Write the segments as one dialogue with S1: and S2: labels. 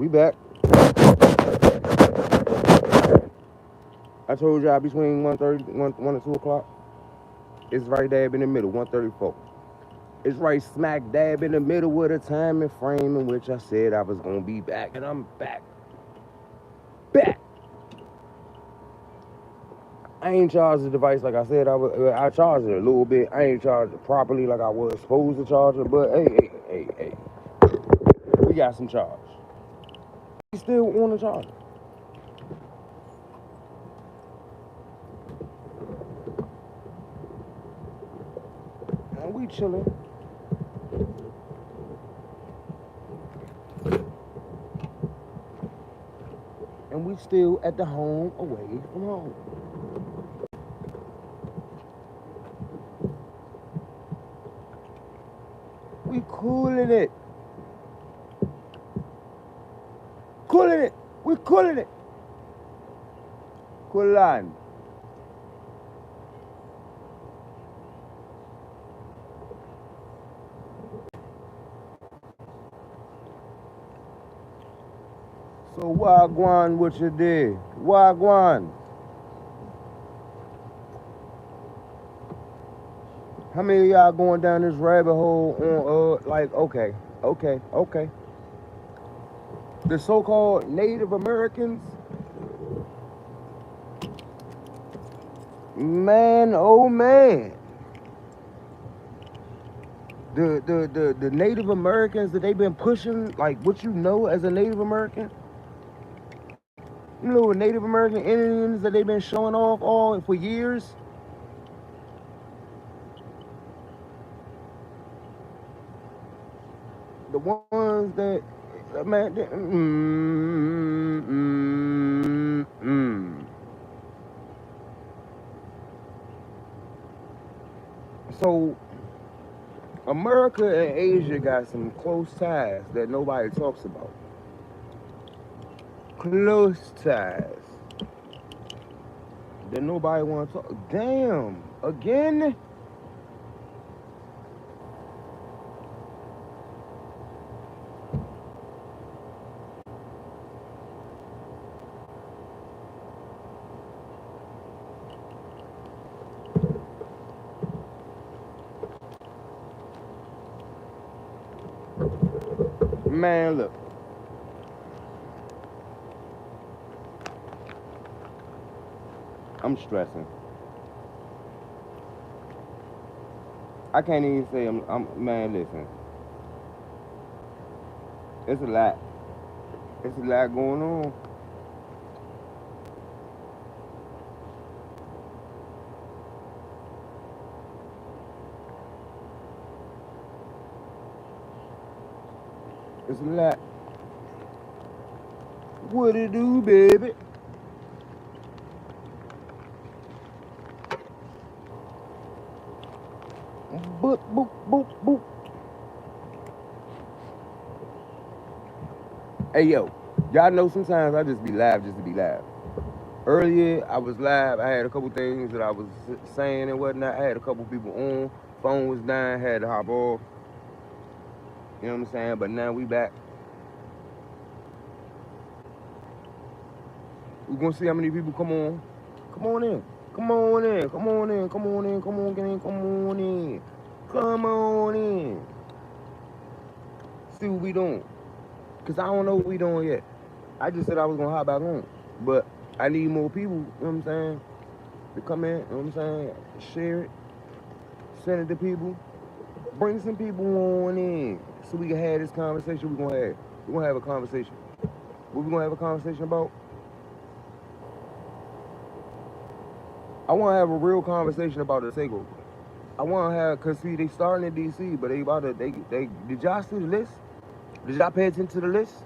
S1: We back. I told y'all between 1 and 2 o'clock. It's right dab in the middle, 1:34. It's right smack dab in the middle of the time and frame in which I said I was gonna be back, and I'm back. Back. I ain't charged the device like I said I was. I charged it a little bit. I ain't charged it properly like I was supposed to charge it, but hey, we got some charge. We still want to charge it. And we chilling. And we still at the home away from home. We cooling it. Cooling it. We cooling it. Coolan. So wagwan what you did? Wagwan. How many of y'all going down this rabbit hole on okay. The so-called Native Americans? Man, oh man. The Native Americans that they've been pushing, like what you know as a Native American? You know, Native American Indians that they've been showing off all for years. The ones that, man, So America and Asia got some close ties that nobody talks about. Close ties that nobody want to talk. Damn, again? Man, look. I'm stressing. I can't even say man, listen. It's a lot. It's a lot going on. It's a lot. What it do, baby? Boop, boop, boop, boop. Hey, yo. Y'all know sometimes I just be live just to be live. Earlier, I was live. I had a couple things that I was saying and whatnot. I had a couple people on. Phone was dying. Had to hop off. You know what I'm saying? But now we back. We're gonna see how many people come on. Come on in. Come on in. Come on in. Come on in. Come on in. Come on in. Come on in. See what we doing. Cause I don't know what we doing yet. I just said I was gonna hop back on. But I need more people, you know what I'm saying, to come in, you know what I'm saying, share it, send it to people, bring some people on in so we can have this conversation we're gonna have. We're gonna have a conversation. What we gonna have a conversation about? I wanna have a real conversation about the takeover. I wanna have, cause see, they starting in DC, but they about to, they, did y'all see the list? Did y'all pay attention to the list?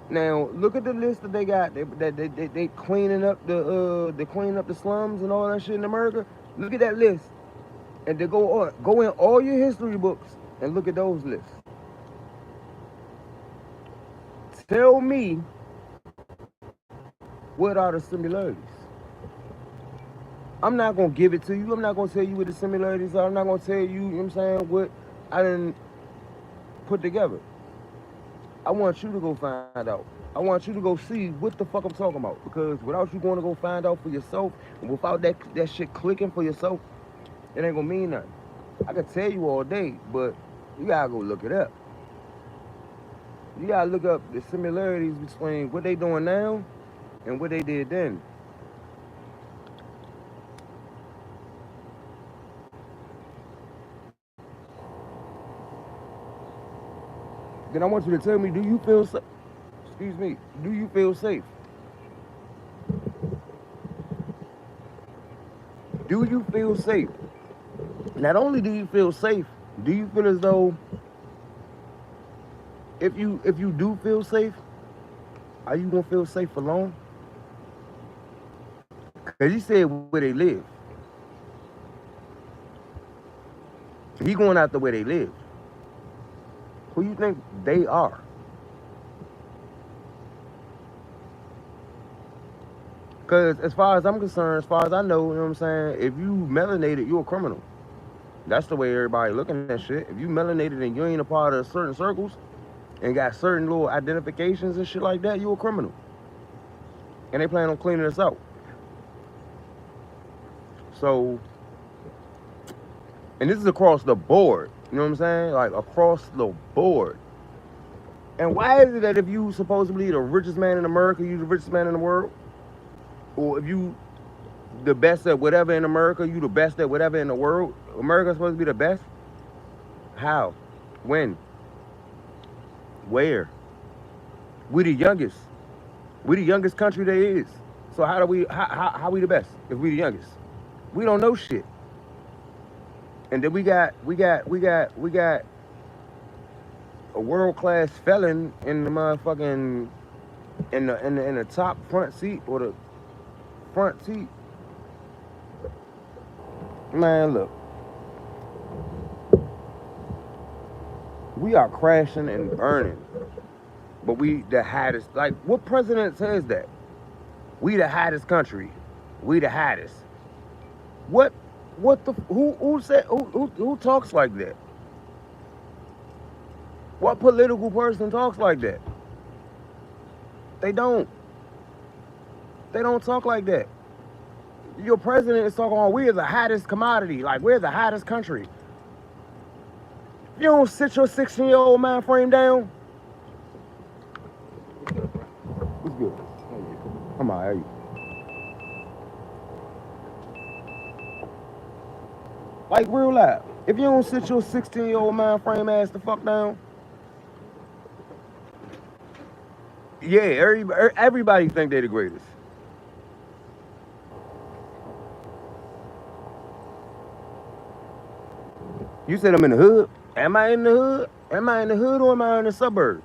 S1: Now look at the list that they got. They cleaning up they cleaning up the slums and all that shit in America. Look at that list, and they go in all your history books and look at those lists. Tell me what are the similarities. I'm not gonna give it to you. I'm not gonna tell you what the similarities are. I'm not gonna tell you, you know what I'm saying, what I didn't put together. I want you to go find out. I want you to go see what the fuck I'm talking about. Because without you going to go find out for yourself, and without that shit clicking for yourself, it ain't gonna mean nothing. I could tell you all day, but you gotta go look it up. You gotta look up the similarities between what they doing now and what they did then. Then I want you to tell me, do you feel safe? Excuse me, do you feel safe? Do you feel safe? Not only do you feel safe, do you feel as though if you do feel safe, are you gonna feel safe for long? Cause he said where they live. He going after where they live. Who you think they are? Cause as far as I'm concerned, as far as I know, you know what I'm saying, if you melanated, you're a criminal. That's the way everybody looking at shit. If you melanated and you ain't a part of certain circles and got certain little identifications and shit like that, you a criminal. And they plan on cleaning us out. So, and this is across the board. You know what I'm saying? Like across the board. And why is it that if you supposedly the richest man in America, you the richest man in the world? Or if you the best at whatever in America, you the best at whatever in the world? America's supposed to be the best? How? When? Where? We the youngest. We the youngest country there is. So how we the best if we the youngest? We don't know shit. And then we got a world class felon in the motherfucking in the top front seat or the front seat. Man, look. We are crashing and burning. But we the hottest. Like, what president says that? We the hottest country. We the hottest. What the who said who talks like that? What political person talks like that? They don't. They don't talk like that. Your president is talking on we're the hottest commodity, like we're the hottest country. You don't sit your 16-year-old mind frame down. What's good? I'm all right. Like real life. If you don't sit your 16-year-old mind frame ass the fuck down, yeah, everybody think they the greatest. You said I'm in the hood. Am I in the hood? Am I in the hood or am I in the suburb?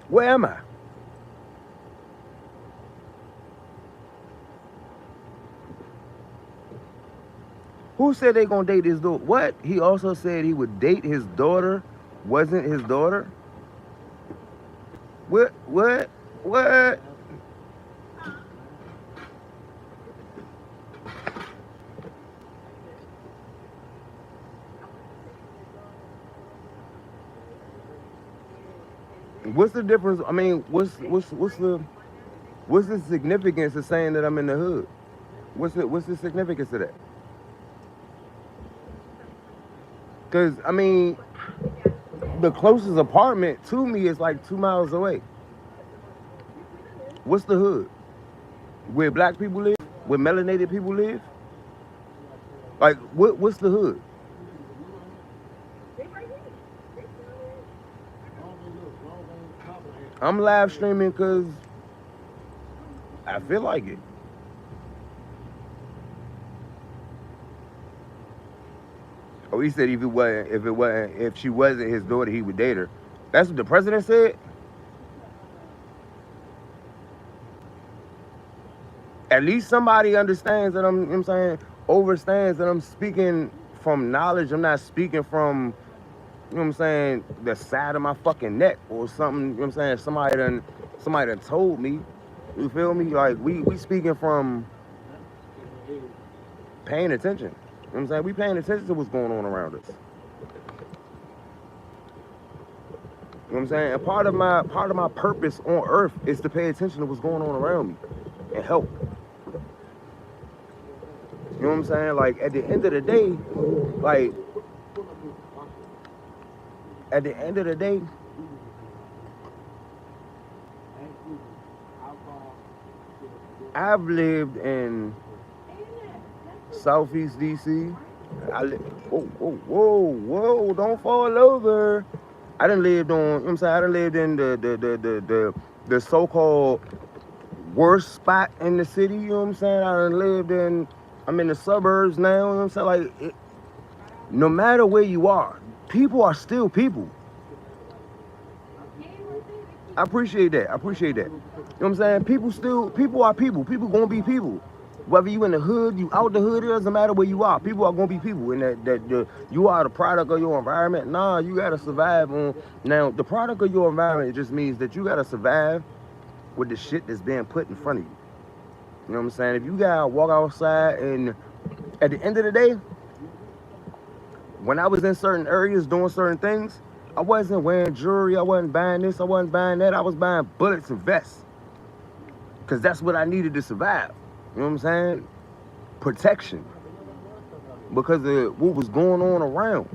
S1: Where am I? Who said they gonna date his daughter? What? He also said he would date his daughter. Wasn't his daughter? What? What? What? What's the difference? I mean, what's the significance of saying that I'm in the hood? What's the significance of that? Because I mean, the closest apartment to me is like 2 miles away. What's the hood? Where black people live? Where melanated people live? Like, what's the hood? I'm live streaming because I feel like it. Oh, he said if she wasn't his daughter, he would date her. That's what the president said. At least somebody understands that I'm saying, overstands that I'm speaking from knowledge. I'm not speaking from, you know what I'm saying, the side of my fucking neck or something, you know what I'm saying, somebody done told me. You feel me? Like we speaking from paying attention. You know what I'm saying? We paying attention to what's going on around us. know what I'm saying? And part of my purpose on earth is to pay attention to what's going on around me and help. You know what I'm saying? Like at the end of the day, like at the end of the day, I've lived in Southeast DC. Whoa, don't fall over. I done lived on, you know what I'm saying? I done lived in the so-called worst spot in the city, you know what I'm saying? I'm in the suburbs now, you know what I'm saying? Like, no matter where you are, people are still people. I appreciate that. You know what I'm saying? People are people. People gonna be people. Whether you in the hood, you out the hood, it doesn't matter where you are. People are gonna be people, and you are the product of your environment. Nah, you gotta survive on. Now, the product of your environment, it just means that you gotta survive with the shit that's being put in front of you. You know what I'm saying? If you gotta walk outside, and at the end of the day, when I was in certain areas doing certain things, I wasn't wearing jewelry, I wasn't buying this, I wasn't buying that, I was buying bullets and vests. Because that's what I needed to survive. You know what I'm saying? Protection. Because of what was going on around.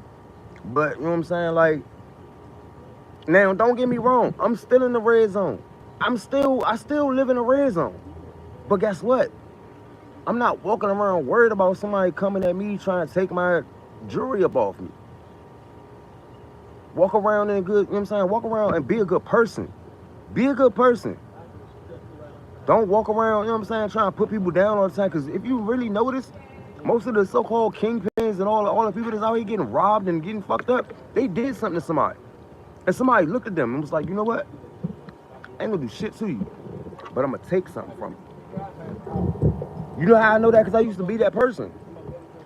S1: But, you know what I'm saying? Like, now, don't get me wrong. I'm still in the red zone. I still live in the red zone. But guess what? I'm not walking around worried about somebody coming at me trying to take my jewelry up off me. Walk around in good, you know what I'm saying? Walk around and be a good person. Be a good person. Don't walk around, you know what I'm saying, trying to put people down all the time. Because if you really notice, most of the so-called kingpins and all the people that's out here getting robbed and getting fucked up, they did something to somebody. And somebody looked at them and was like, you know what? I ain't gonna do shit to you, but I'm gonna take something from you. You know how I know that? Because I used to be that person.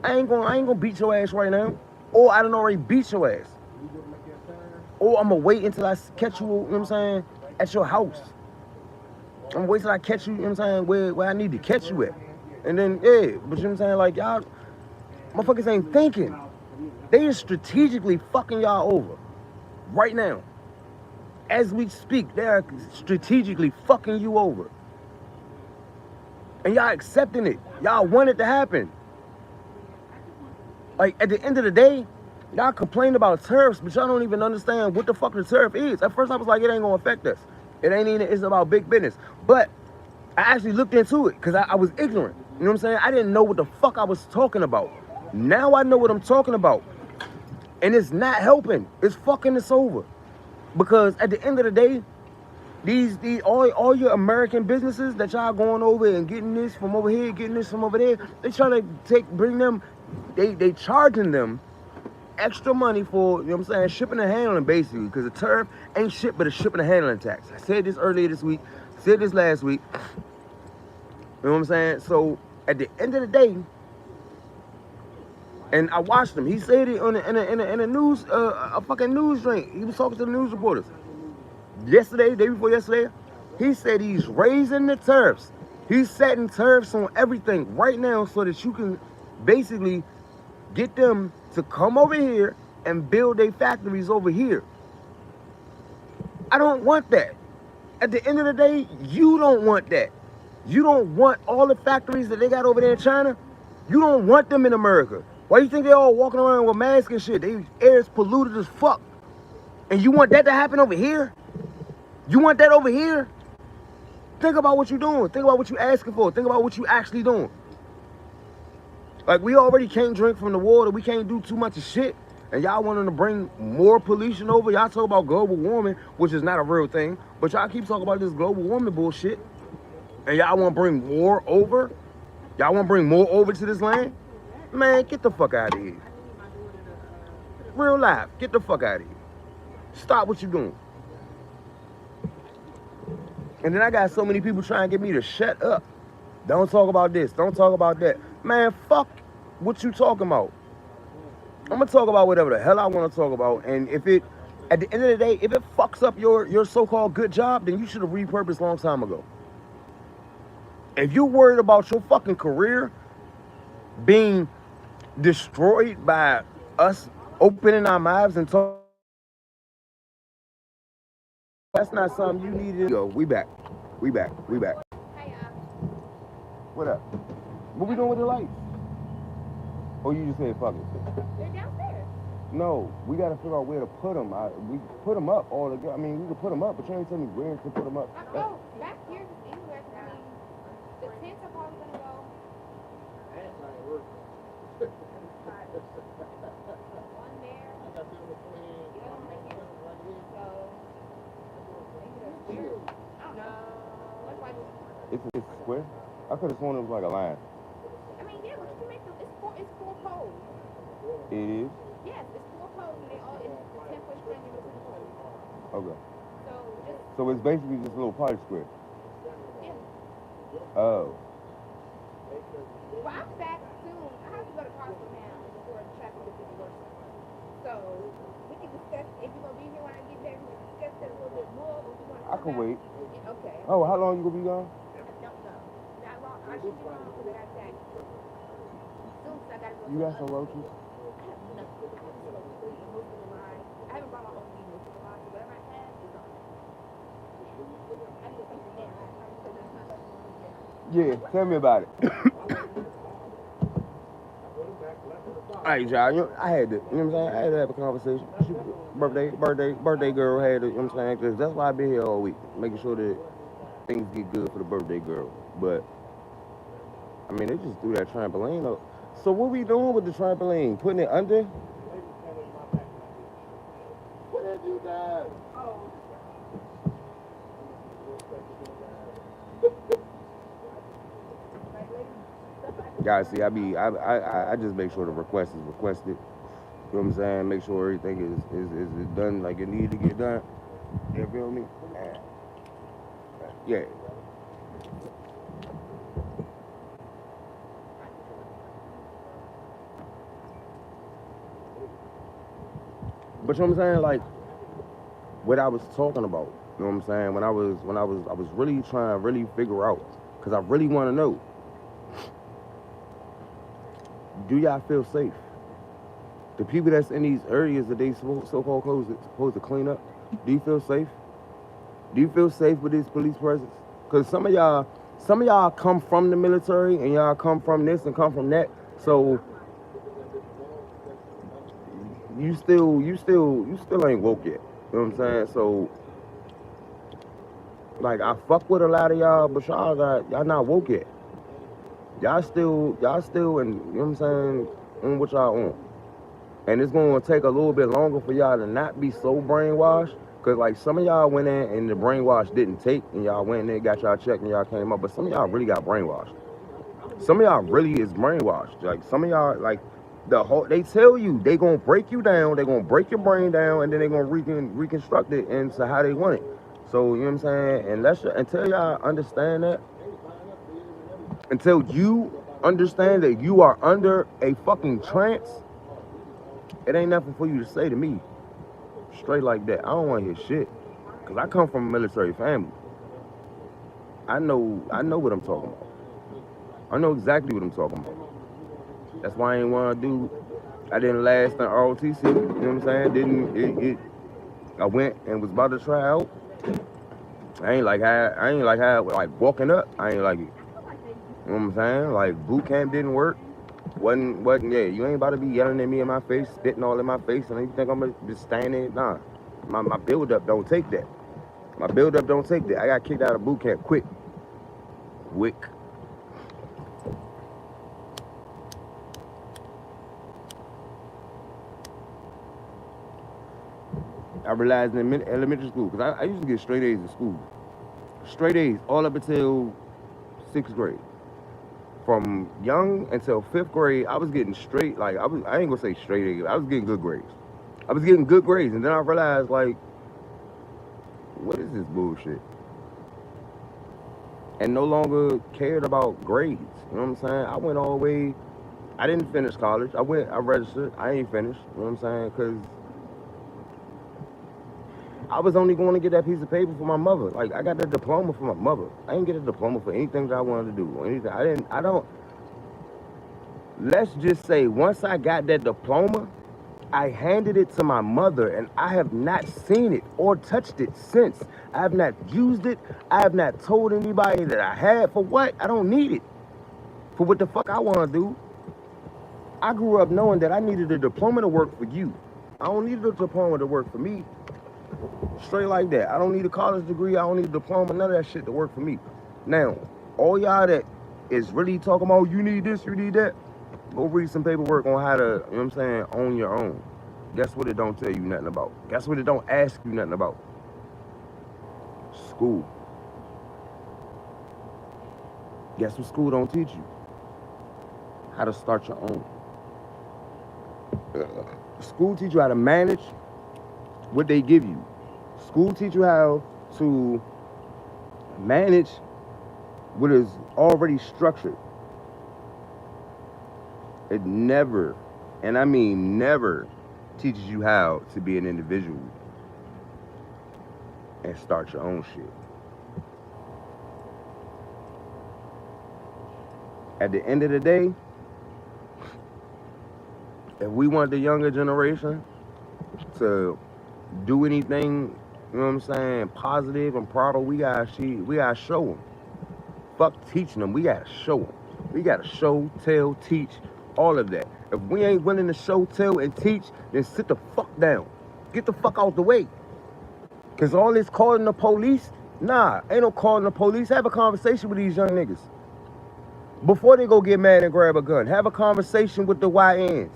S1: I ain't gonna beat your ass right now. Or I done already beat your ass. Or I'm gonna wait until I catch you, you know what I'm saying, at your house. I'm gonna wait till I catch you, you know what I'm saying, where I need to catch you at. And then, yeah, but you know what I'm saying, like, y'all, motherfuckers ain't thinking. They is strategically fucking y'all over. Right now. As we speak, they are strategically fucking you over. And y'all accepting it. Y'all want it to happen. Like, at the end of the day, y'all complain about tariffs, but y'all don't even understand what the fuck the tariff is. At first, I was like, it ain't gonna affect us. It ain't even, it's about big business. But I actually looked into it because I was ignorant. You know what I'm saying? I didn't know what the fuck I was talking about. Now I know what I'm talking about. And it's not helping. It's fucking us over. Because at the end of the day, these all your American businesses that y'all going over and getting this from over here, getting this from over there, they trying to bring them, they charging them extra money for, you know what I'm saying, shipping and handling, basically, because the tariff ain't shit but a shipping and handling tax. I said this earlier this week, said this last week. You know what I'm saying? So at the end of the day, and I watched him. He said it in a news, a fucking news drink. He was talking to the news reporters yesterday, day before yesterday. He said he's raising the tariffs. He's setting tariffs on everything right now so that you can basically get them to come over here and build their factories over here. I don't want that. At the end of the day, you don't want that. You don't want all the factories that they got over there in China. You don't want them in America. Why do you think they all walking around with masks and shit? Their air is polluted as fuck. And you want that to happen over here? You want that over here? Think about what you're doing. Think about what you're asking for. Think about what you're actually doing. Like, we already can't drink from the water. We can't do too much of shit. And y'all wanting to bring more pollution over. Y'all talk about global warming, which is not a real thing. But y'all keep talking about this global warming bullshit. And y'all want to bring more over? Y'all want to bring more over to this land? Man, get the fuck out of here. Real life, get the fuck out of here. Stop what you're doing. And then I got so many people trying to get me to shut up. Don't talk about this. Don't talk about that. Man, fuck what you talking about. I'm going to talk about whatever the hell I want to talk about. And if it, at the end of the day, if it fucks up your so-called good job, then you should have repurposed a long time ago. If you're worried about your fucking career being destroyed by us opening our mouths and talking That's not something you need to go. We back. We back. We back.
S2: Hey,
S1: What up? What we doing with the lights? Or you just said fuck it?
S2: they're downstairs.
S1: No, we gotta figure out where to put them. We put them up all together. I mean, we can put them up, but you ain't tell me where to put them up.
S2: Oh, back here, just anywhere. I mean, the tents are probably gonna go.
S3: That's not working.
S2: One there.
S3: I got them to put in.
S2: The other one right here.
S3: Right here.
S2: So, maybe that's weird. I don't know. That's why.
S1: It's square. I could have sworn it was like a line.
S2: I mean, yeah, but you can make them. It's four poles.
S1: It is.
S2: Yes, it's four poles, and they all it's 10-foot string in between the poles.
S1: Okay.
S2: So just
S1: So it's basically just a little party square.
S2: yeah.
S1: Oh.
S2: Well, I'm back soon. I have to go to Costco now before the traffic gets even worse. So we can discuss if you're gonna be here when I get back. We can discuss that a little bit more. Or if you want to
S1: I can wait.
S2: Okay.
S1: Oh, how long you gonna be gone?
S2: I don't know. Not long. I should be long because I got taxed. Soon as I gotta go.
S1: You got some roaches?
S2: I have nothing. Most of them are. I haven't brought my own weed. Most of them are. So whatever I have is on. I need to take it down.
S1: Yeah, tell me about it. All right, y'all. You know, I had to, you know what I'm saying? I had to have a conversation. Birthday girl had to, you know what I'm saying? Because that's why I've been here all week, making sure that things get good for the birthday girl. But, I mean, they just threw that trampoline up. So what we doing with the trampoline? Putting it under?
S3: What have you done?
S2: Oh.
S1: Guys, see, I just make sure the request is requested. You know what I'm saying? Make sure everything is done like it needs to get done. You feel me? Yeah. But you know what I'm saying? Like what I was talking about. You know what I'm saying? When I was really trying to really figure out, because I really want to know. Do y'all feel safe? The people that's in these areas that they so-called supposed to clean up, do you feel safe? Do you feel safe with this police presence? Because some of y'all come from the military and y'all come from this and come from that. So you still ain't woke yet. You know what I'm saying? So like I fuck with a lot of y'all, but y'all not woke yet. Y'all still, and you know what I'm saying, on what y'all on. And it's going to take a little bit longer for y'all to not be so brainwashed. Because, like, some of y'all went in and the brainwash didn't take, and y'all went in there, got y'all checked, and y'all came up. But some of y'all really got brainwashed. Some of y'all really is brainwashed. Like, some of y'all, like, they tell you they going to break you down, they going to break your brain down, and then they going to reconstruct it into how they want it. So, you know what I'm saying? Until y'all understand that, until you understand that you are under a fucking trance, it ain't nothing for you to say to me. Straight like that. I don't want to hear shit. Because I come from a military family. I know what I'm talking about. I know exactly what I'm talking about. That's why I ain't want to do, I didn't last in ROTC. You know what I'm saying? I went and was about to try out. I ain't like walking up. I ain't like it. You know what I'm saying? Like, boot camp didn't work. Wasn't, yeah, you ain't about to be yelling at me in my face, spitting all in my face, and you think I'm gonna just stand there? Nah. My build-up don't take that. My build-up don't take that. I got kicked out of boot camp quick. I realized in elementary school, because I used to get straight A's in school. Straight A's all up until 6th grade. From young until 5th grade, I was getting straight, like, I ain't gonna say straight A's, I was getting good grades. I was getting good grades, and then I realized, like, what is this bullshit? And no longer cared about grades, you know what I'm saying? I went all the way, I didn't finish college. I registered, I ain't finished, you know what I'm saying? Because I was only going to get that piece of paper for my mother. Like, I got that diploma for my mother. I didn't get a diploma for anything that I wanted to do. Or anything. Let's just say, once I got that diploma, I handed it to my mother, and I have not seen it or touched it since. I have not used it. I have not told anybody that I had. For what? I don't need it. For what the fuck I want to do. I grew up knowing that I needed a diploma to work for you. I don't need a diploma to work for me. Straight like that. I don't need a college degree. I don't need a diploma. None of that shit to work for me. Now, all y'all that is really talking about you need this, you need that, go read some paperwork on how to, you know what I'm saying, own your own. Guess what it don't tell you nothing about? Guess what it don't ask you nothing about? School. Guess what school don't teach you? How to start your own. School teach you how to manage what they give you. School teach you how to manage what is already structured. It never, and I mean never, teaches you how to be an individual and start your own shit. At the end of the day, if we want the younger generation to do anything, you know what I'm saying, positive and proper, we gotta show them. Fuck teaching them, we gotta show them. We gotta show, tell, teach, all of that. If we ain't willing to show, tell, and teach, then sit the fuck down. Get the fuck out the way. Cause all this calling the police, nah, ain't no calling the police. Have a conversation with these young niggas. Before they go get mad and grab a gun, have a conversation with the YNs,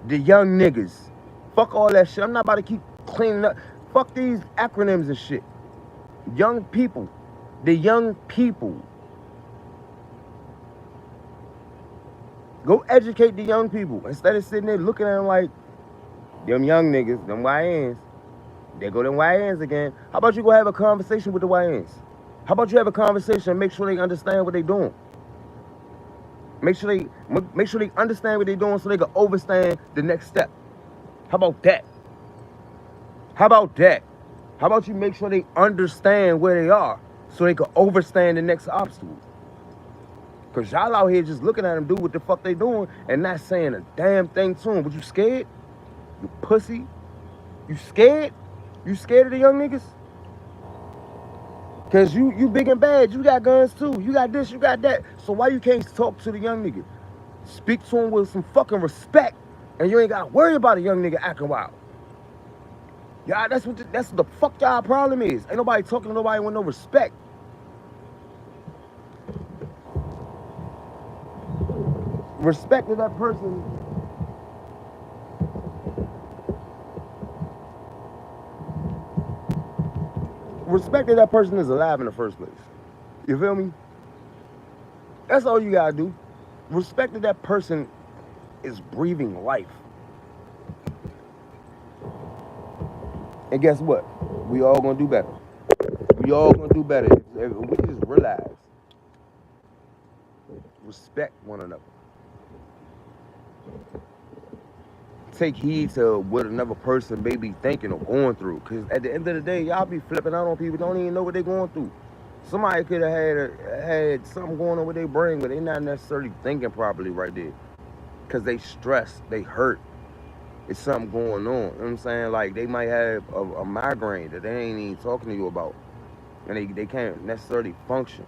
S1: the young niggas. Fuck all that shit. I'm not about to keep cleaning up. Fuck these acronyms and shit. Young people. The young people. Go educate the young people instead of sitting there looking at them like, them young niggas, them YNs. There go them YNs again. How about you go have a conversation with the YNs? How about you have a conversation and make sure they understand what they doing? Make sure they understand what they're doing so they can overstand the next step. How about that? How about that? How about you make sure they understand where they are so they can overstand the next obstacle? Because y'all out here just looking at them do what the fuck they doing and not saying a damn thing to them. But you scared? You pussy? You scared? You scared of the young niggas? Because you big and bad. You got guns too. You got this, you got that. So why you can't talk to the young nigga? Speak to him with some fucking respect. And you ain't got to worry about a young nigga acting wild. Y'all, that's what the fuck y'all problem is. Ain't nobody talking to nobody with no respect. Respect to that person. Respect that person is alive in the first place. You feel me? That's all you gotta do. Respect that person is breathing life. And guess what? We all gonna do better. We all gonna do better if we just realize. Respect one another. Take heed to what another person may be thinking or going through. Because at the end of the day, y'all be flipping out on people, don't even know what they're going through. Somebody could have had something going on with their brain, but they're not necessarily thinking properly right there. Because they stressed, they hurt. It's something going on. You know what I'm saying? Like, they might have a migraine that they ain't even talking to you about. And they can't necessarily function.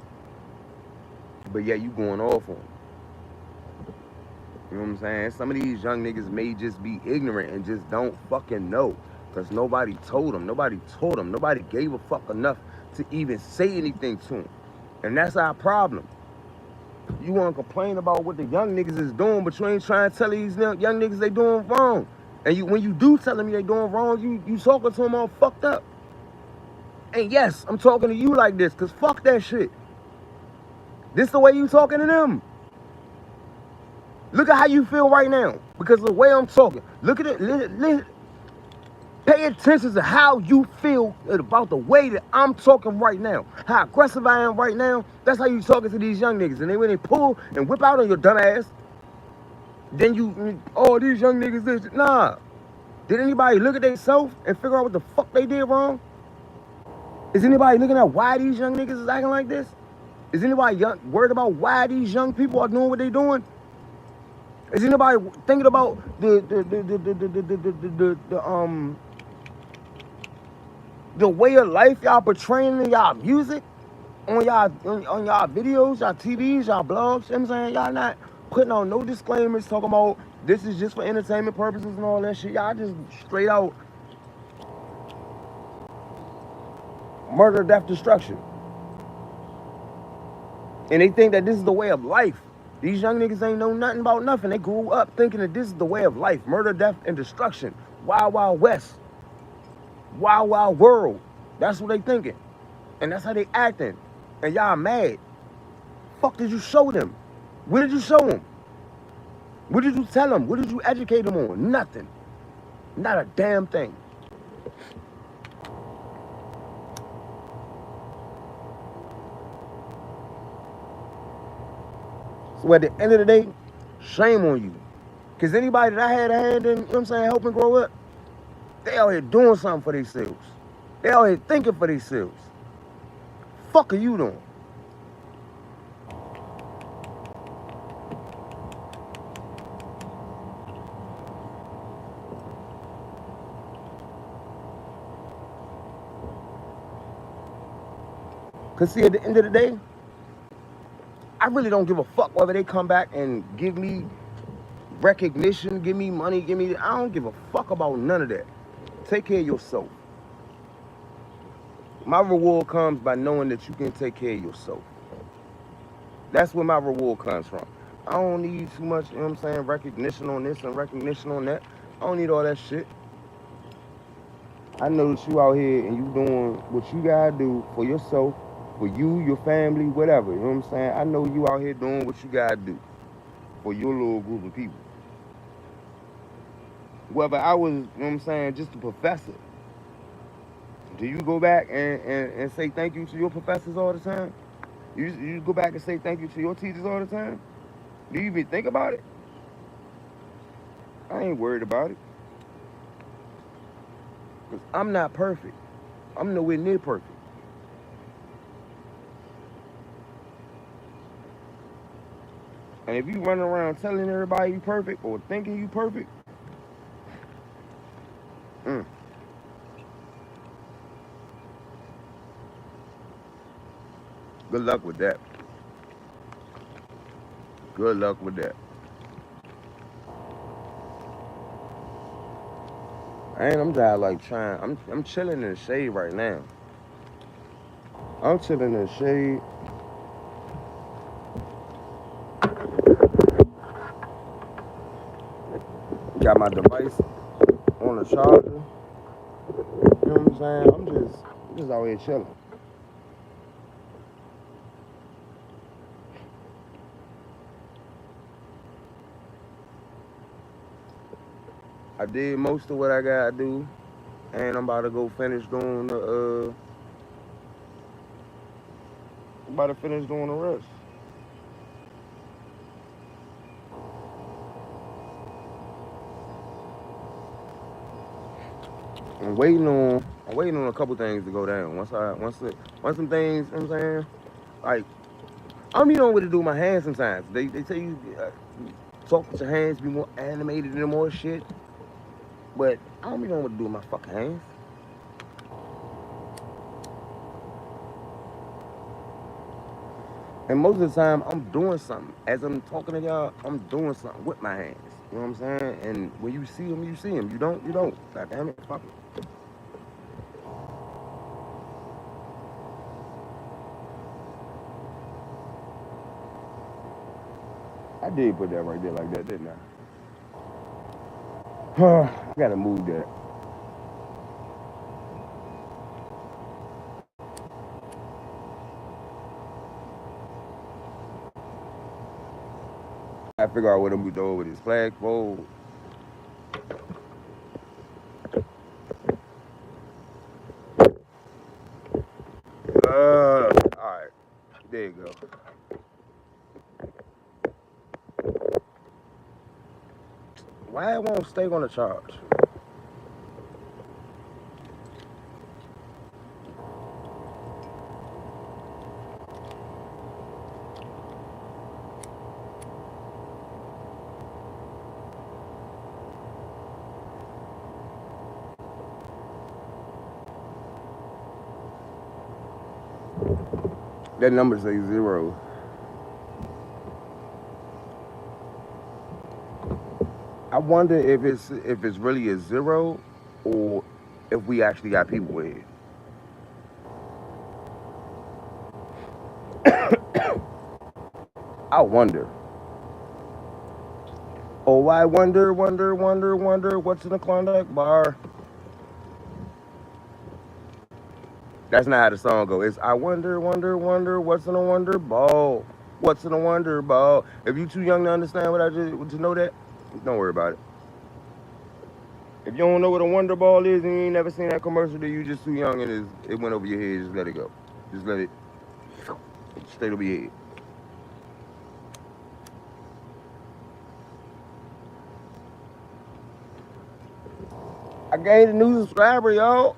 S1: But yeah, you going off on them. You know what I'm saying? Some of these young niggas may just be ignorant and just don't fucking know. Because nobody told them. Nobody told them. Nobody gave a fuck enough to even say anything to them. And that's our problem. You want to complain about what the young niggas is doing, but you ain't trying to tell these young niggas they doing wrong. And when you do tell them they doing wrong, you talking to them all fucked up. And yes, I'm talking to you like this, because fuck that shit. This the way you talking to them. Look at how you feel right now because of the way I'm talking. Look at it. Pay attention to how you feel about the way that I'm talking right now. How aggressive I am right now. That's how you talking to these young niggas. And then when they pull and whip out on your dumb ass, then these young niggas this. Nah. Did anybody look at themselves and figure out what the fuck they did wrong? Is anybody looking at why these young niggas is acting like this? Is anybody worried about why these young people are doing what they doing? Is anybody thinking about the way of life y'all portraying in y'all music, on y'all videos, y'all TVs, y'all blogs? You know what I'm saying? Y'all not putting on no disclaimers talking about this is just for entertainment purposes and all that shit. Y'all just straight out murder, death, destruction. And they think that this is the way of life. These young niggas ain't know nothing about nothing. They grew up thinking that this is the way of life. Murder, death, and destruction. Wild, wild west. Wild, wild world. That's what they thinking. And that's how they acting. And y'all mad. Fuck did you show them? What did you show them? What did you tell them? What did you educate them on? Nothing. Not a damn thing. So at the end of the day, shame on you. Because anybody that I had a hand in, you know what I'm saying, helping grow up, they out here doing something for themselves. They out here thinking for themselves. Fuck are you doing? Because see, at the end of the day, I really don't give a fuck whether they come back and give me recognition, give me money, I don't give a fuck about none of that. Take care of yourself. My reward comes by knowing that you can take care of yourself. That's where my reward comes from. I don't need too much, you know what I'm saying, recognition on this and recognition on that. I don't need all that shit. I know that you out here and you doing what you gotta do for yourself, for you, your family, whatever. You know what I'm saying? I know you out here doing what you gotta do for your little group of people. Whether I was, you know what I'm saying, just a professor, do you go back and say thank you to your professors all the time? You go back and say thank you to your teachers all the time? Do you even think about it? I ain't worried about it. Because I'm not perfect. I'm nowhere near perfect. And if you run around telling everybody you perfect or thinking you perfect, good luck with that. Good luck with that. And I'm just like trying. I'm chilling in the shade right now. I'm chilling in the shade. Got my device on the charger. You know what I'm saying? I'm just out here chilling. I did most of what I gotta do, and I'm about to go finish doing the about to finish doing the rest. I'm waiting on a couple things to go down. Once some things, you know what I'm saying? Like, I don't even know what to do with my hands sometimes. They tell you talk with your hands, be more animated and more shit. But I don't even know what to do with my fucking hands. And most of the time, I'm doing something. As I'm talking to y'all, I'm doing something with my hands. You know what I'm saying? And when you see them, you see them. You don't, you don't. God damn it, fuck it. I did put that right there like that, didn't I? I gotta move that. I figure out what I'm gonna do with this flagpole. Alright. There you go. Why it won't stay on the charge? That number say 0. I wonder if it's really a 0 or if we actually got people with it. I wonder. Oh, I wonder what's in the Klondike bar. That's not how the song goes. It's I wonder what's in a wonder ball. What's in a wonder ball? If you too young to understand what I just to know that, don't worry about it. If you don't know what a wonder ball is and you ain't never seen that commercial, then you just too young and it went over your head. Just let it go. Just let it stay over your head. I gained a new subscriber, y'all.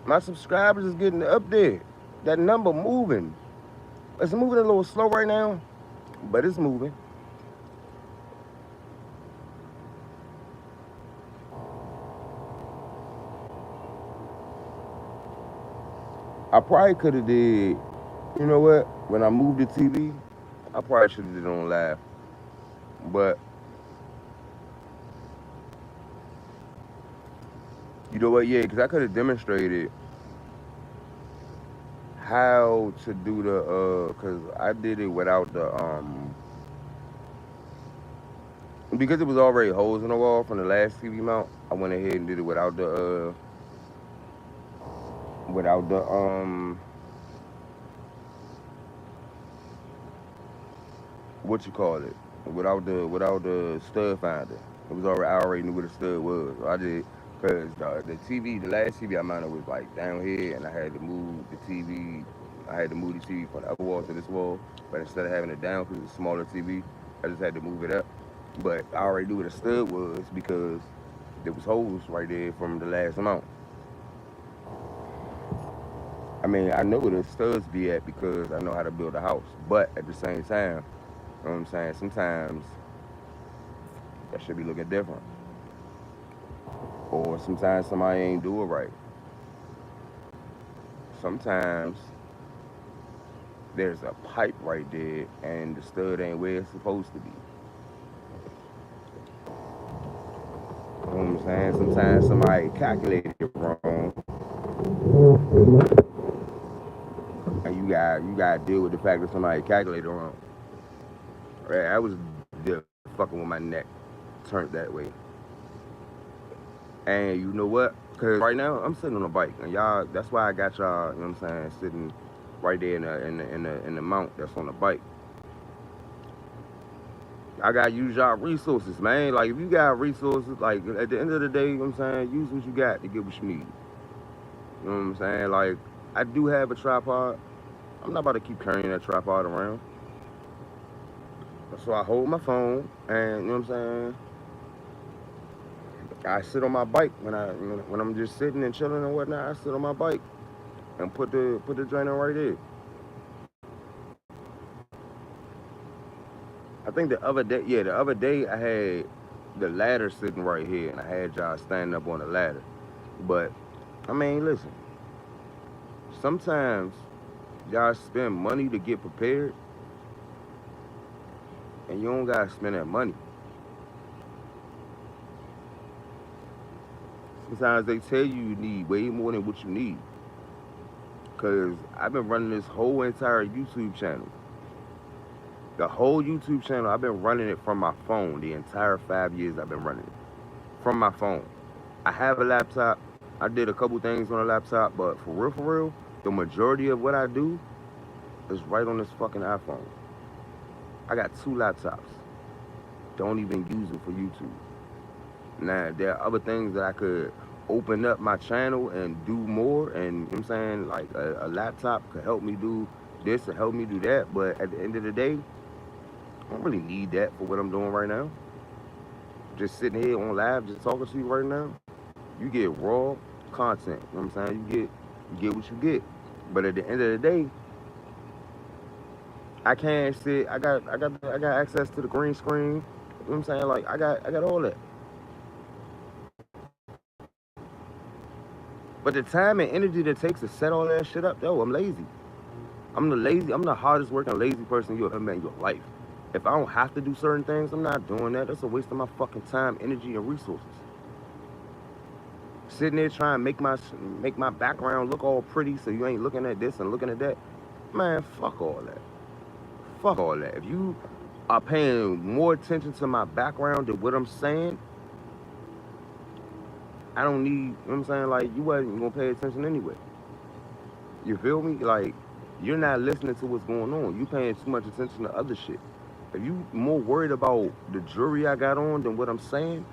S1: My subscribers is getting up there. That number moving. It's moving a little slow right now, but it's moving. I probably could have did. You know what? When I moved the TV, I probably should have did it on live. But you know what? Yeah, because I could have demonstrated how to do the because I did it without the because it was already holes in the wall from the last TV mount. I went ahead and did it without the what you call it, without the stud finder. It was already I already knew what a stud was. So I did because the TV, the last TV I mounted was like down here, and I had to move the TV. I had to move the TV from the upper wall to this wall, but instead of having it down because it's a smaller TV, I just had to move it up. But I already knew what a stud was because there was holes right there from the last mount. I mean, I know where the studs be at because I know how to build a house. But at the same time, you know what I'm saying? Sometimes that should be looking different. Or sometimes somebody ain't do it right. Sometimes there's a pipe right there and the stud ain't where it's supposed to be. You know what I'm saying? Sometimes somebody calculated it wrong and you gotta deal with the fact that somebody calculated it wrong. Right? I was there fucking with my neck turned that way. And you know what? Cause right now I'm sitting on a bike, and y'all. That's why I got y'all. You know what I'm saying? Sitting right there in the mount that's on the bike. I gotta use y'all resources, man. Like if you got resources, like at the end of the day, you know what I'm saying, use what you got to get what you need. You know what I'm saying? Like I do have a tripod. I'm not about to keep carrying that tripod around. So I hold my phone, and you know what I'm saying. I sit on my bike when I'm just sitting and chilling and whatnot. I sit on my bike and put the joint on right there. I think the other day I had the ladder sitting right here, and I had y'all standing up on the ladder. But I mean, listen, sometimes y'all spend money to get prepared, and you don't gotta spend that money. Sometimes they tell you need way more than what you need. Cause I've been running this whole entire YouTube channel. The whole YouTube channel, I've been running it from my phone the entire 5 years I've been running it. From my phone. I have a laptop. I did a couple things on a laptop, but for real, the majority of what I do is right on this fucking iPhone. I got two laptops. Don't even use it for YouTube. Now, there are other things that I could open up my channel and do more, and you know what I'm saying, like a laptop could help me do this and help me do that, but at the end of the day, I don't really need that for what I'm doing right now. Just sitting here on live, just talking to you right now, you get raw content. You know what I'm saying? You get what you get. But at the end of the day, I can't sit. I got access to the green screen. You know what I'm saying? Like I got all that. But the time and energy that it takes to set all that shit up, yo, I'm lazy. I'm the hardest working lazy person you ever met in your life. If I don't have to do certain things, I'm not doing that. That's a waste of my fucking time, energy, and resources. Sitting there trying to make my background look all pretty so you ain't looking at this and looking at that. Man, fuck all that. Fuck all that. If you are paying more attention to my background than what I'm saying, I don't need, you know what I'm saying? Like, you wasn't gonna pay attention anyway. You feel me? Like, you're not listening to what's going on. You paying too much attention to other shit. If you more worried about the jewelry I got on than what I'm saying,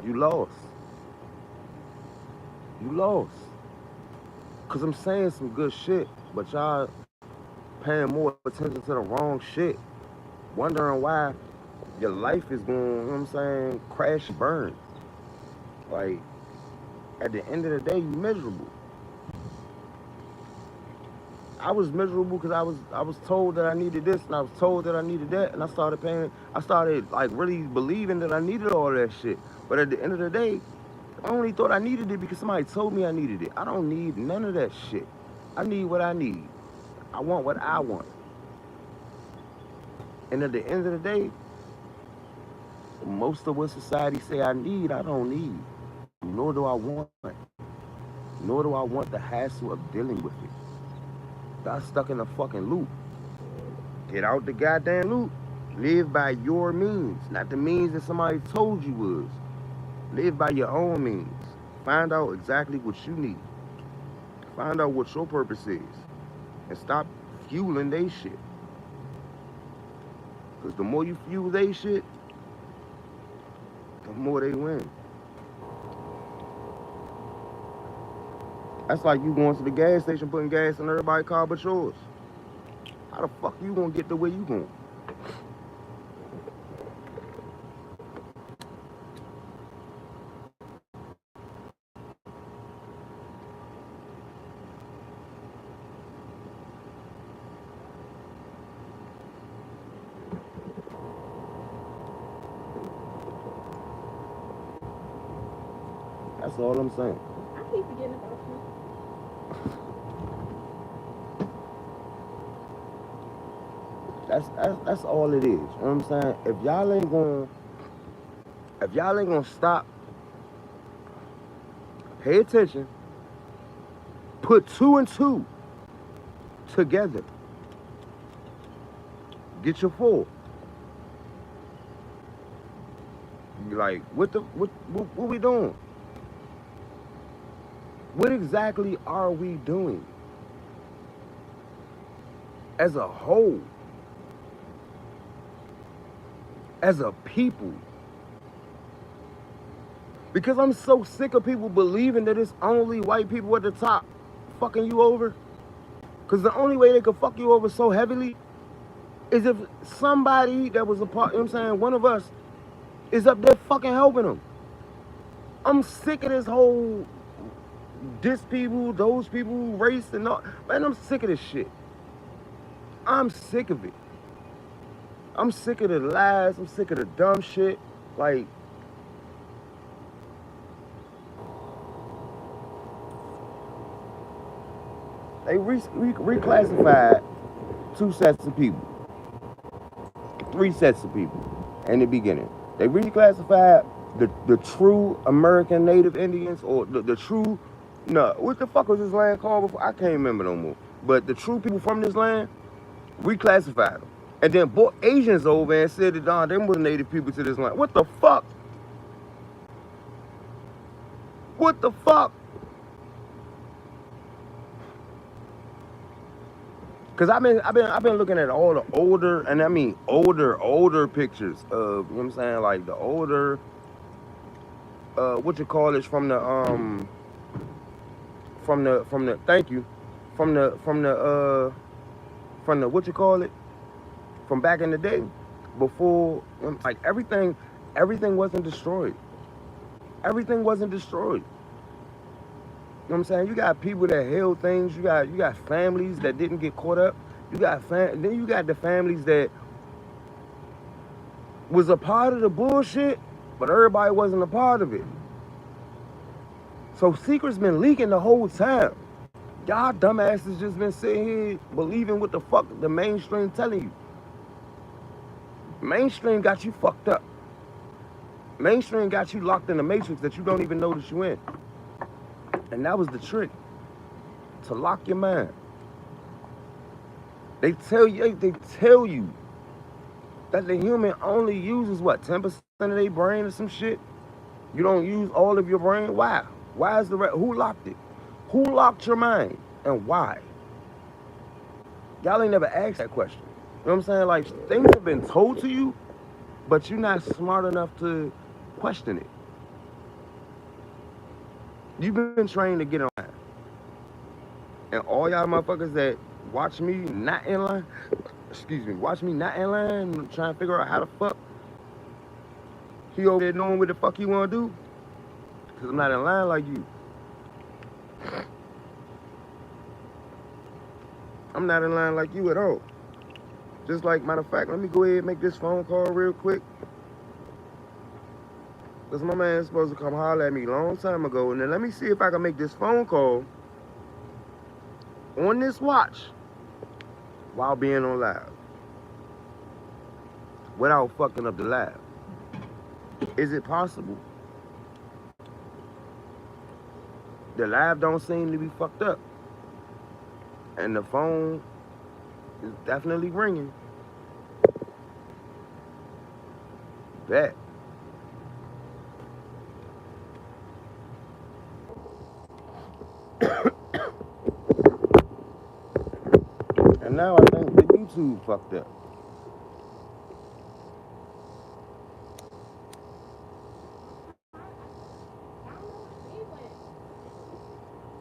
S1: you lost. You lost. Cause I'm saying some good shit, but y'all paying more attention to the wrong shit. Wondering why your life is going, you know what I'm saying, crash and burn. Like, at the end of the day, you miserable. I was miserable because I was told that I needed this and I was told that I needed that, and I started like really believing that I needed all that shit. But at the end of the day, I only thought I needed it because somebody told me I needed it. I don't need none of that shit. I need what I need. I want what I want. And at the end of the day, most of what society say I need, I don't need. Nor do I want. Nor do I want the hassle of dealing with it. Got stuck in a fucking loop. Get out the goddamn loop. Live by your means, not the means that somebody told you was. Live by your own means. Find out exactly what you need. Find out what your purpose is. And stop fueling they shit. Because the more you fuel they shit, the more they win. That's like you going to the gas station putting gas in everybody's car but yours. How the fuck you gonna get the way you going? That's all I'm saying.
S2: I keep forgetting about you.
S1: That's all it is. You know what I'm saying? If y'all ain't gonna stop, pay attention, put 2 and 2 together, get your 4. Like, what we doing? What exactly are we doing as a whole? As a people? Because I'm so sick of people believing that it's only white people at the top fucking you over. Because the only way they could fuck you over so heavily is if somebody that was a part, you know what I'm saying, one of us is up there fucking helping them. I'm sick of this whole people, those people, race and all. Man, I'm sick of this shit. I'm sick of it. I'm sick of the lies. I'm sick of the dumb shit. Like, they reclassified 2 sets of people. 3 sets of people in the beginning. They reclassified the true American Native Indians, or the true, no, what the fuck was this land called before? I can't remember no more. But the true people from this land, reclassified them. And then brought Asians over and said that, them was native people to this land. What the fuck? What the fuck? Cause I've been looking at all the older, and I mean older pictures of, you know what I'm saying, like the older, what you call it, from the thank you, from the what you call it, from back in the day, before, like everything wasn't destroyed. Everything wasn't destroyed. You know what I'm saying? You got people that held things. You got families that didn't get caught up. Then you got the families that was a part of the bullshit, but everybody wasn't a part of it. So secrets been leaking the whole time. Y'all dumbasses just been sitting here believing what the fuck the mainstream telling you. Mainstream got you fucked up. Mainstream got you locked in the matrix that you don't even notice you in. And that was the trick. To lock your mind. They tell you that the human only uses what, 10% of their brain or some shit? You don't use all of your brain? Why? Why is who locked it? Who locked your mind and why? Y'all ain't never asked that question. You know what I'm saying? Like, things have been told to you, but you're not smart enough to question it. You've been trained to get in line. And all y'all motherfuckers that watch me not in line, watch me not in line, trying to figure out how the fuck he over there knowing what the fuck he want to do, because I'm not in line like you. I'm not in line like you at all. Just like, matter of fact, let me go ahead and make this phone call real quick. Because my man's supposed to come holler at me a long time ago. And then let me see if I can make this phone call on this watch while being on live. Without fucking up the live. Is it possible? The live don't seem to be fucked up. And the phone is definitely ringing. Bet. And now I think the YouTube fucked up.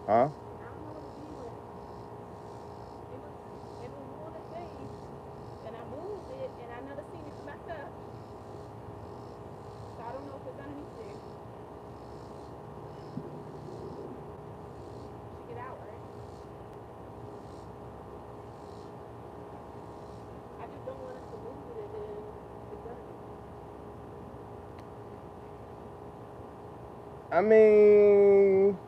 S1: Huh? I mean,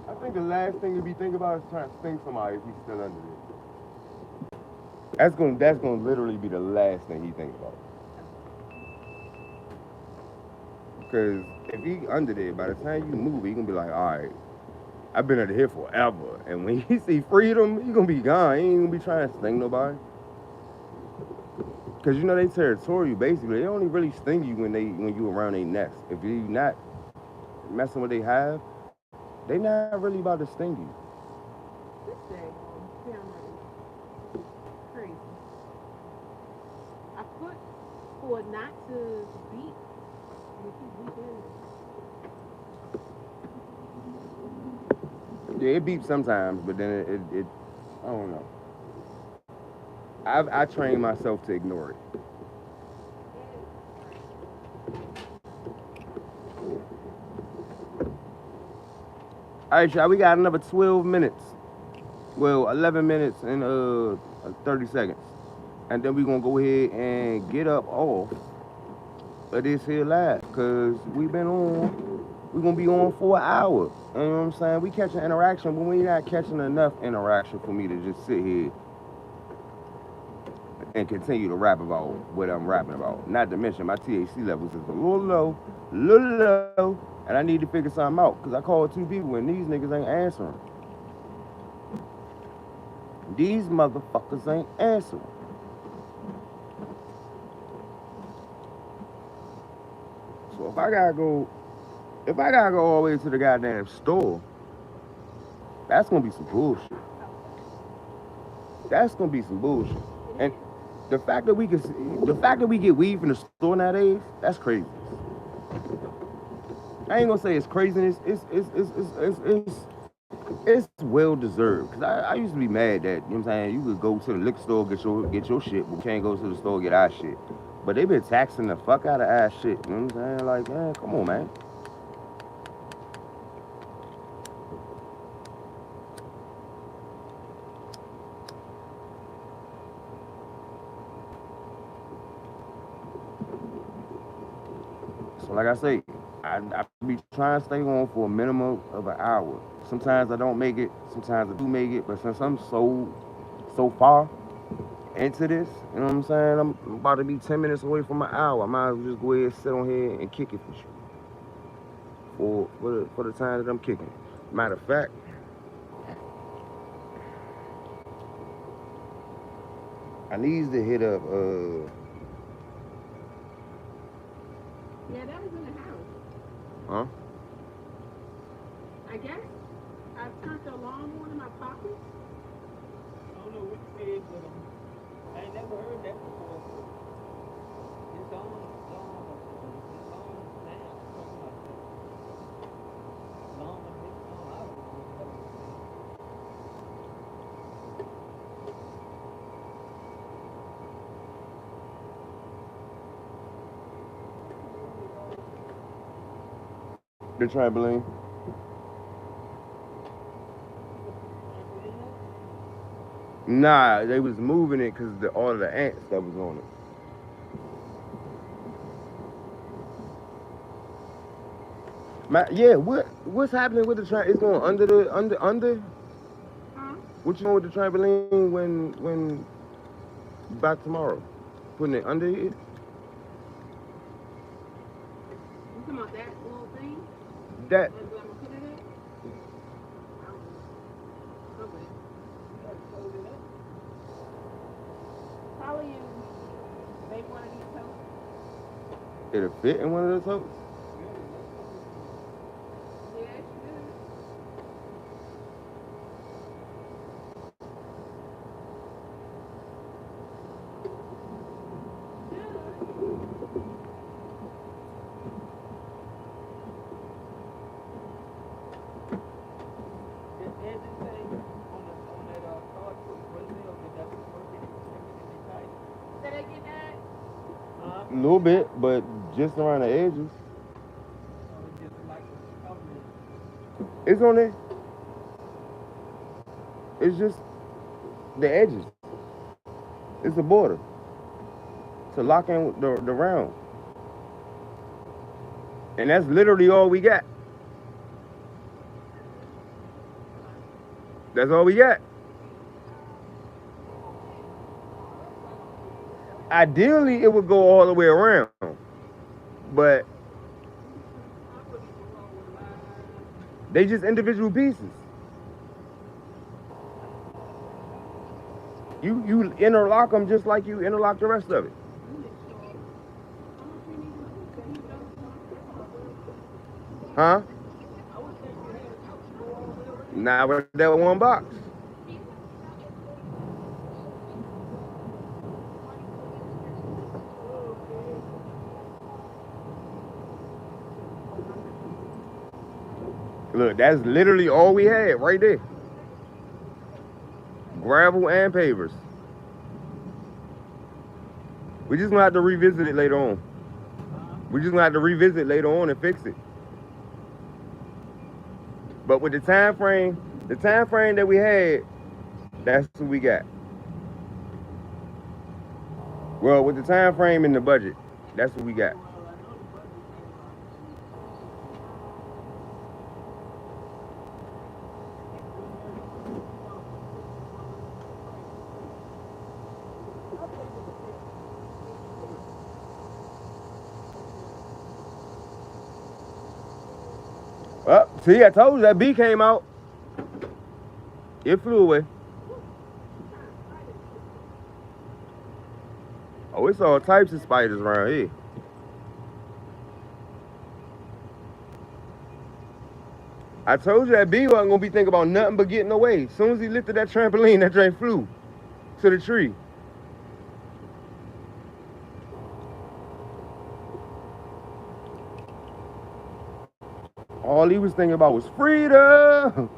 S1: I think the last thing to be thinking about is trying to sting somebody if he's still under there. That's gonna literally be the last thing he thinks about. Because if he under there, by the time you move, he gonna be like, all right, I've been under here forever. And when he see freedom, he gonna be gone. He ain't gonna be trying to sting nobody. Because you know they territorial, basically. They only really sting you when you around their nest. If you not messing with their hive, they not really about to sting you.
S2: This day, camera is crazy. I put for not to beep. You keep beeping.
S1: Yeah, it beeps sometimes, but then it I don't know. I train myself to ignore it. All right, y'all, we got another 12 minutes. Well, 11 minutes and 30 seconds. And then we're going to go ahead and get up off of this here live. Because we're going to be on for an hour. You know what I'm saying? We catching interaction, but we're not catching enough interaction for me to just sit here and continue to rap about what I'm rapping about. Not to mention my THC levels is a little low, and I need to figure something out, because I called 2 people and these niggas ain't answering. These motherfuckers ain't answering. So if I gotta go all the way to the goddamn store, that's gonna be some bullshit. That's gonna be some bullshit. And the fact that we get weed from the store nowadays, that's crazy. I ain't gonna say it's craziness. It's well deserved. Cause I used to be mad that, you know what I'm saying, you could go to the liquor store, get your shit, but we can't go to the store get our shit. But they been taxing the fuck out of our shit. You know what I'm saying? Like, man, come on, man. So like I say, I be trying to stay on for a minimum of an hour. Sometimes I don't make it, sometimes I do make it, but since I'm so far into this, you know what I'm saying? I'm about to be 10 minutes away from an hour. I might as well just go ahead and sit on here and kick it for the time that I'm kicking. Matter of fact, I need to hit up
S2: Yeah, that was in the house.
S1: huh?
S2: I guess I turned the alarm on in my pocket.
S3: I don't know what you said, but I ain't never heard that before. It's on now. Something like that. Long and it's on. I don't know.
S1: The trampoline. Nah, they was moving it because all of the ants that was on it. Yeah, what's happening with the trampoline? It's going under the under.
S2: Huh?
S1: What you doing with the trampoline when by tomorrow? Putting it under it?
S2: You talking about that little thing?
S1: That
S2: That's where I'm gonna put it at? I don't know. Okay. How you make one of these toasts?
S1: it'll fit in one of those totes?
S2: Yeah, it should. Did I get that?
S1: A little bit, but just around the edges. It's on there. It's just the edges. It's the border to lock in the round. And that's literally all we got. That's all we got. Ideally, it would go all the way around, but they just individual pieces. You interlock them just like you interlock the rest of it. Huh? Nah, with that one box. Look, that's literally all we had right there. Gravel and pavers. We just gonna have to revisit it later on. We just gonna have to revisit later on and fix it. But with the time frame that we had, that's what we got. Well, with the time frame and the budget, that's what we got. Oh, see, I told you that bee came out. It flew away. Oh, it's all types of spiders around here. I told you that bee wasn't gonna be thinking about nothing but getting away. As soon as he lifted that trampoline, that train flew to the tree. All he was thinking about was freedom.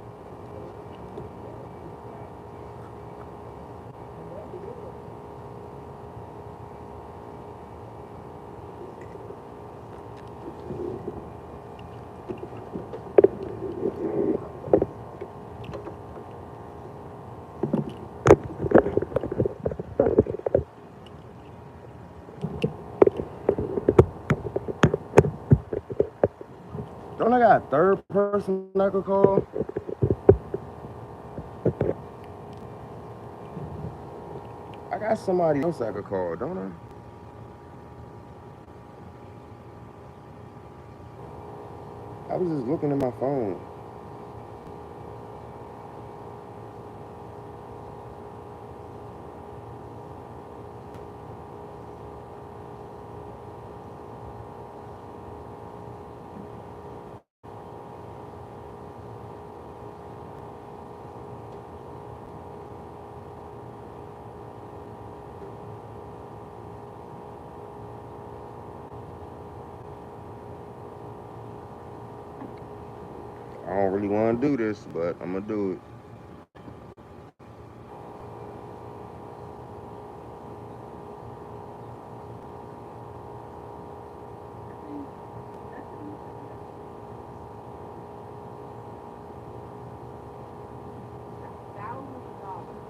S1: got third person I could call. I got somebody else I could call, don't I? I was just looking at my phone. I don't really want to do this, but I'm gonna do it.
S2: Thousands of dollars.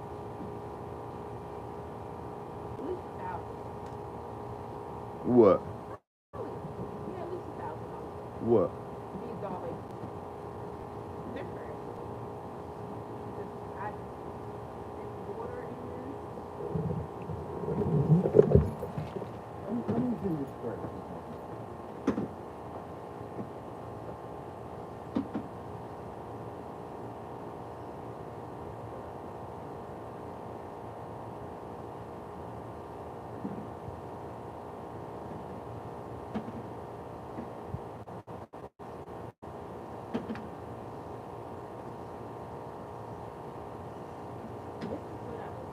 S2: At least $1,000.
S1: What?
S2: Really? Yeah, at least $1,000.
S1: What?
S2: These always different. Just I it's water in
S1: Let me do this first.
S2: this. This is what I was.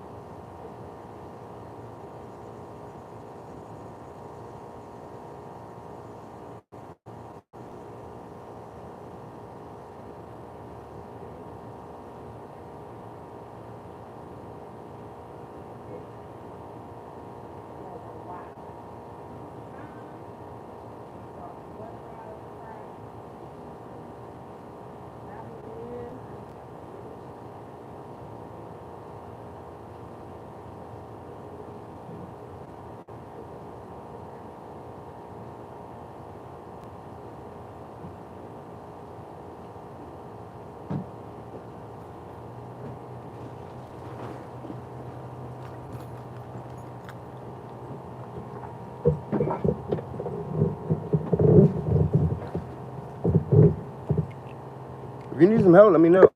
S1: If you need some help, let me know.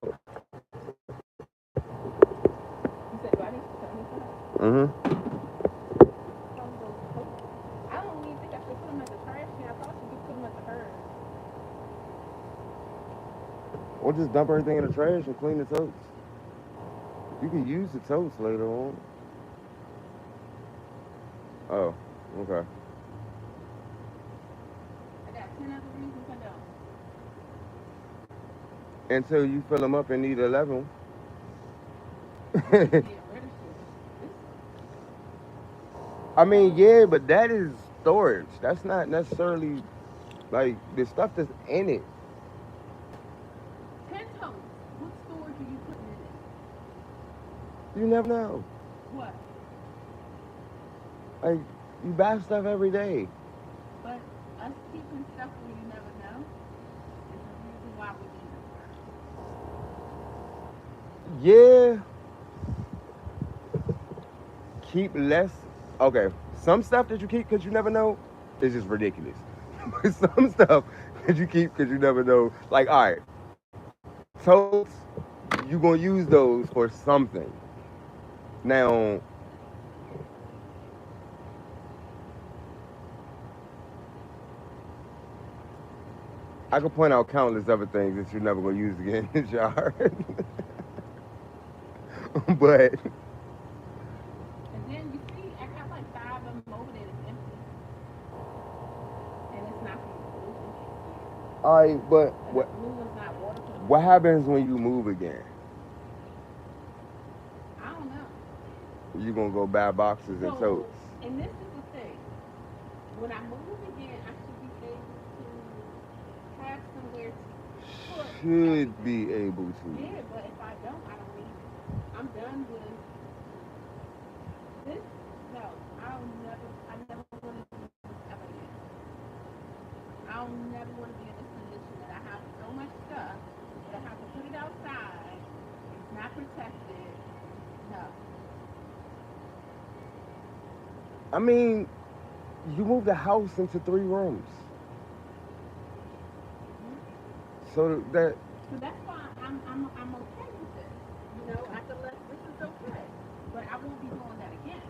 S2: You said, do I need to tell me something?
S1: Mm-hmm.
S2: I don't even think I should put them at the trash can. I thought you could put them at the herd.
S1: Or just dump everything in the trash and clean the totes. You can use the totes later on. Oh, okay.
S2: I got 10 other reasons I don't.
S1: Until you fill them up and need 11.
S2: I just get rid of shit. This,
S1: I mean, yeah, but that is storage. That's not necessarily like the stuff that's in it.
S2: 10 totes. What storage are you putting in it?
S1: You never know.
S2: What?
S1: Like you buy stuff every day.
S2: But us keeping stuff where you never know is the reason why we need it.
S1: Yeah. Keep less. Okay. Some stuff that you keep because you never know is just ridiculous. But some stuff that you keep because you never know. Like, all right, totes, you gonna use those for something. Now, I could point out countless other things that you're never gonna use again in the jar. But
S2: And then you see, I got like 5 of them over there that's empty. And it's not from the blue one.
S1: all right, but
S2: And the blue one's not waterproof.
S1: what happens when you move again?
S2: I don't know.
S1: You gonna go buy boxes and totes.
S2: And this is the thing. When I move again, I should be able to have somewhere to put
S1: Should
S2: everything.
S1: be able to.
S2: Yeah, but if I don't, I don't need it. I'm done with this. No, I never want to do this ever again. I don't never want to be in this position that I have to not protected. No.
S1: I mean, you moved the house into 3 rooms. So that
S2: So that's why I'm okay with this. You know, I feel like this is okay. But I won't be doing that again.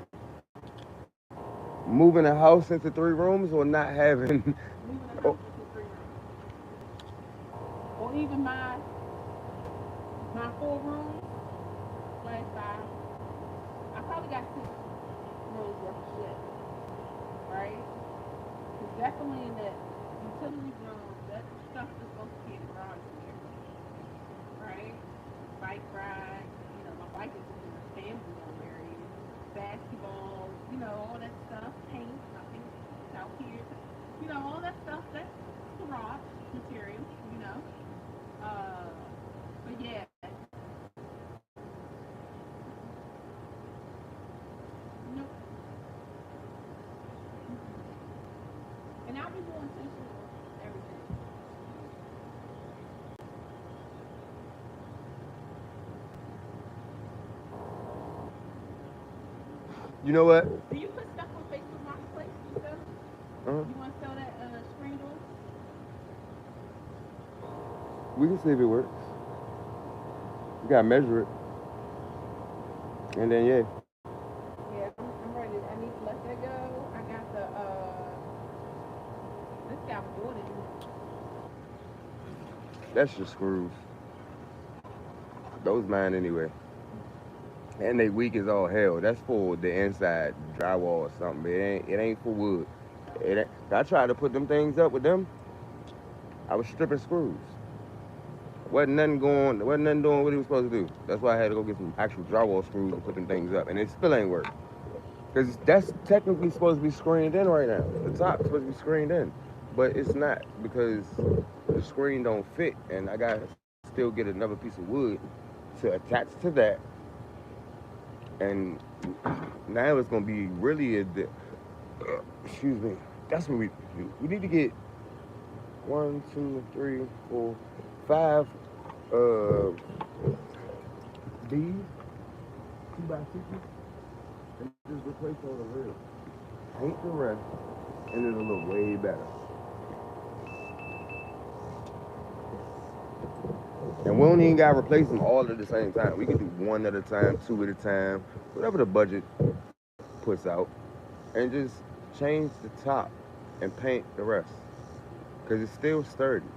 S1: moving a house into 3 rooms or not having.
S2: Moving a
S1: Oh,
S2: house into 3 rooms. Or even my 4 rooms, like I probably got 6 rooms worth of shit. Right? Because definitely in that utility room, that stuff is supposed to be in the garage here. Right? Bike ride, my bike is in the family already. Basketball, all that stuff. Paint, I think it's out here. All that stuff, that's garage material, you know. But yeah, nope. And I'll be more intentional with everything.
S1: you know what?
S2: Do you put stuff on Facebook Marketplace? You sell it?
S1: Uh,
S2: You want to sell that screen door?
S1: we can see if it works. You gotta measure it, and then yeah,
S2: Yeah, I'm ready. I need to let that go. I got the this got water in it.
S1: that's just screws. Those mine anyway, and they weak as all hell. That's for the inside drywall or something. It ain't for wood. It ain't. I tried to put them things up with them. I was stripping screws. Wasn't nothing going. Wasn't nothing doing what it was supposed to do. That's why I had to go get some actual drywall screws and put them things up, and it still ain't work. Because that's technically supposed to be screened in right now. The top's supposed to be screened in. But it's not because the screen don't fit. And I got to still get another piece of wood to attach to that. And now it's going to be really excuse me. That's what we do. We need to get 1, 2, 3, 4, 5 these 2x6s and just replace all the rails. Paint the rest, and it'll look way better. And we don't even gotta replace them all at the same time. We can do 1 at a time, 2 at a time, whatever the budget puts out, and just change the top and paint the rest, because it's still sturdy.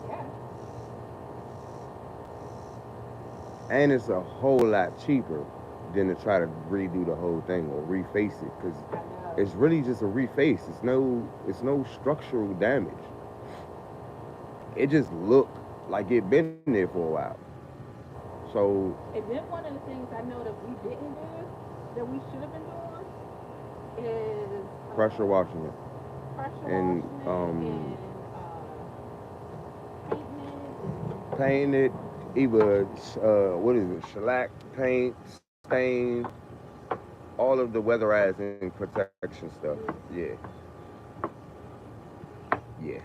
S2: Yeah.
S1: And it's a whole lot cheaper than to try to redo the whole thing or reface it, because
S2: I know.
S1: it's really just a reface. It's no structural damage. It just looked like it been there for a while. So
S2: And then one of the things I know that we didn't do that we should have been doing is
S1: pressure washing it
S2: pressure
S1: and
S2: washing it and painting
S1: paint it, either what is it, shellac paint, stain, all of the weatherizing protection stuff. Yeah, yeah.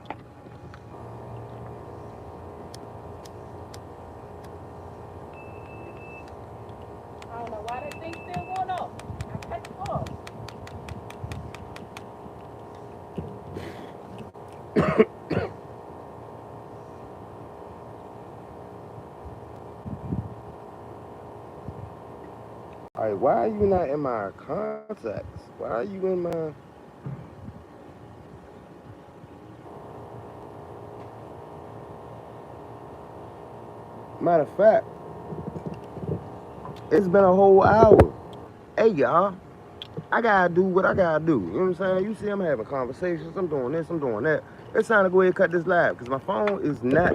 S2: I don't know why that thing still going up. I cut it off.
S1: All right, why are you not in my contacts? Why are you in my? Matter of fact, it's been a whole hour. Hey y'all, I gotta do what I gotta do. You know what I'm saying? You see, I'm having conversations. I'm doing this. I'm doing that. It's time to go ahead and cut this live because my phone is not.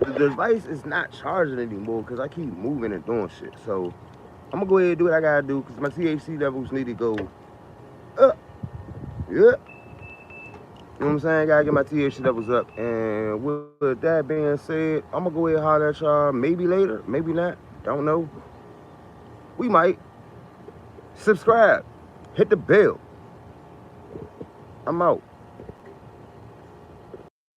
S1: The device is not charging anymore because I keep moving and doing shit. So I'm gonna go ahead and do what I gotta do because my THC levels need to go up. Yeah. You know what I'm saying? Gotta get my THC levels up. And with that being said, I'm gonna go ahead and holler at y'all maybe later, maybe not. Don't know. We might. Subscribe. Hit the bell. I'm out.